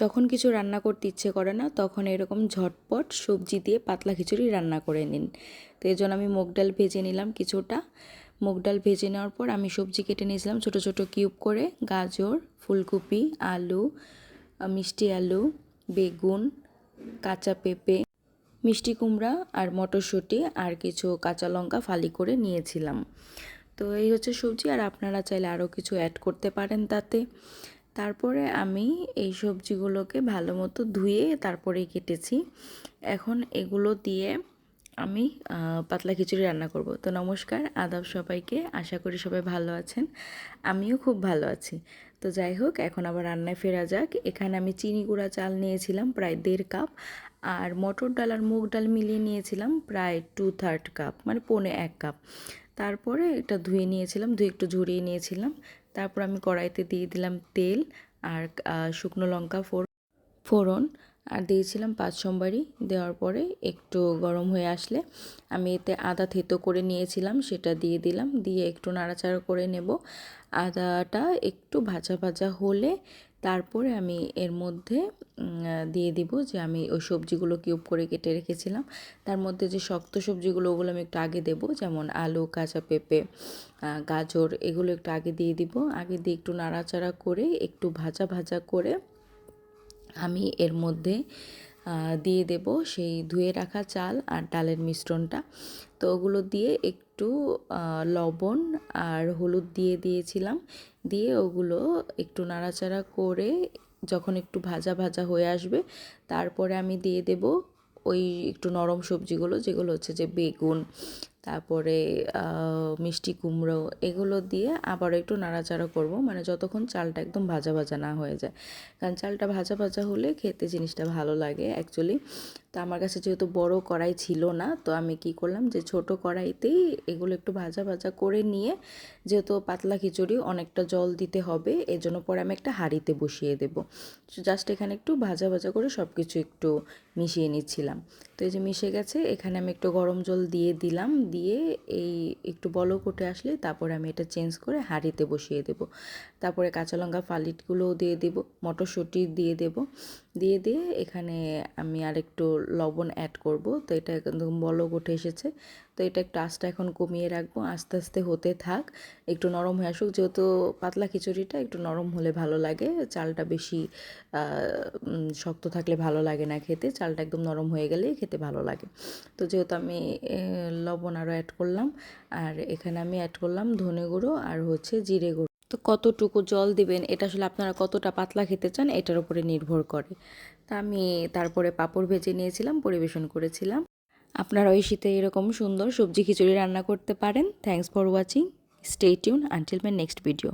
যখন কিছু রান্না করতে ইচ্ছে করে না তখন এরকম ঝটপট সবজি দিয়ে পাতলা খিচুড়ি রান্না করে নিন। তো এই জন্য আমি মুগ ডাল ভেজে নিলাম কিছুটা। মুগ ডাল ভেজে নেওয়ার পর আমি সবজি কেটে নিয়েছিলাম ছোট ছোট কিউব করে, গাজর, ফুলকপি, আলু, মিষ্টি আলু, বেগুন, কাঁচা পেঁপে, মিষ্টি কুমড়া আর মটরশুঁটি আর কিছু কাঁচা লঙ্কা ফালি করে নিয়েছিলাম। তো এই হচ্ছে সবজি, আর আপনারা চাইলে আরও কিছু অ্যাড করতে পারেন তাতে। তারপরে আমি এই সবজিগুলোকে ভালো মতো ধুয়ে তারপরেই কেটেছি। এখন এগুলো দিয়ে আমি পাতলা খিচুড়ি রান্না করব। তো নমস্কার, আদাব সবাইকে, আশা করি সবাই ভালো আছেন। আমিও খুব ভালো আছি। তো যাই হোক, এখন আবার রান্নায় ফেরা যাক। এখানে আমি চিনি গুঁড়া চাল নিয়েছিলাম প্রায় 1.5 কাপ, আর মটর ডাল আর মুগ ডাল মিলিয়ে নিয়েছিলাম প্রায় 2/3 কাপ, মানে 1.25 কাপ। তারপরে এটা ধুয়ে নিয়েছিলাম, ধুয়ে একটু ঝরিয়ে নিয়েছিলাম। তারপর আমি কড়াইতে দিয়ে দিলাম তেল আর শুকনো লঙ্কা ফোড়ন, আর দিয়েছিলাম 5 সোমবারি। দেওয়ার পরে একটু গরম হয়ে আসলে আমি এতে আদা থেতো করে নিয়েছিলাম, সেটা দিয়ে দিলাম, দিয়ে একটু নাড়াচাড়া করে নেব। আদাটা একটু ভাজা ভাজা হলে তারপরে আমি এর মধ্যে দিয়ে দিব যে আমি ওই সবজিগুলো কিউব করে কেটে রেখেছিলাম। তার মধ্যে যে শক্ত সবজিগুলো ওগুলো আমি একটু আগে দেব, যেমন আলু, কাঁচা পেঁপে, গাজর, এগুলো একটু আগে দিয়ে দিব। আগে দিয়ে একটু নাড়াচাড়া করে একটু ভাজা ভাজা করে আমি এর মধ্যে দিয়ে দেব সেই ধুয়ে রাখা চাল আর ডালের মিশ্রণটা। তো ওগুলো দিয়ে একটু লবণ আর হলুদ দিয়ে দিয়েছিলাম, দিয়ে ওগুলো একটু নাড়াচাড়া করে যখন একটু ভাজা ভাজা হয়ে আসবে তারপরে আমি দিয়ে দেব ওই একটু নরম সবজিগুলো, যেগুলো হচ্ছে যে বেগুন, তারপরে মিষ্টি কুমড়ো, এগুলো দিয়ে আবার একটু নাড়াচাড়া করব, মানে যতক্ষণ চালটা একদম ভাজা ভাজা না হয়ে যায়। কারণ চালটা ভাজা ভাজা হলে খেতে জিনিসটা ভালো লাগে অ্যাকচুয়ালি। তো আমার কাছে যেহেতু বড় কড়াই ছিল না, তো আমি কি করলাম যে ছোট কড়াইতেই এগুলো একটু ভাজা ভাজা করে নিয়ে, যেহেতু পাতলা খিচুড়ি অনেকটা জল দিতে হবে, এজন্য পরে আমি একটা হাঁড়িতে বসিয়ে দেব। জাস্ট এখানে একটু ভাজা ভাজা করে সব কিছু একটু মিশিয়ে নিচ্ছিলাম। তো এই যে মিশে গেছে, এখানে আমি একটু গরম জল দিয়ে দিলাম, দিয়ে এই একটু বলক উঠে আসলে তারপরে আমি এটা চেঞ্জ করে হাঁড়িতে বসিয়ে দেব। তারপরে কাঁচা লঙ্কা ফালিটগুলোও দিয়ে দেব, মটরশুঁটি দিয়ে দেব, দিয়ে এখানে আমি আরেকটু লবণ অ্যাড করব। তো এটা একদম বলক উঠে এসেছে, তো এটা একটু আঁচটা এখন কমিয়ে রাখবো, আস্তে আস্তে হতে থাক, একটু নরম হয়ে আসুক। যেহেতু পাতলা খিচুড়িটা একটু নরম হলে ভালো লাগে, চালটা বেশি শক্ত থাকলে ভালো লাগে না খেতে, চালটা একদম নরম হয়ে গেলেই খেতে ভালো লাগে। তো যেহেতু আমি লবণ আরও অ্যাড করলাম, আর এখানে আমি অ্যাড করলাম ধনে গুঁড়ো আর হচ্ছে জিরে গুঁড়ো। তো কতটুকু জল দিবেন এটা আসলে আপনারা কতটা পাতলা খেতে চান এটার উপরে নির্ভর করে। তা আমি তারপরে পাঁপড় ভেজে নিয়েছিলাম, পরিবেশন করেছিলাম। আপনারা ওই শীতে এরকম সুন্দর সবজি খিচুড়ি রান্না করতে পারেন। Thanks for watching, stay tune until my next video.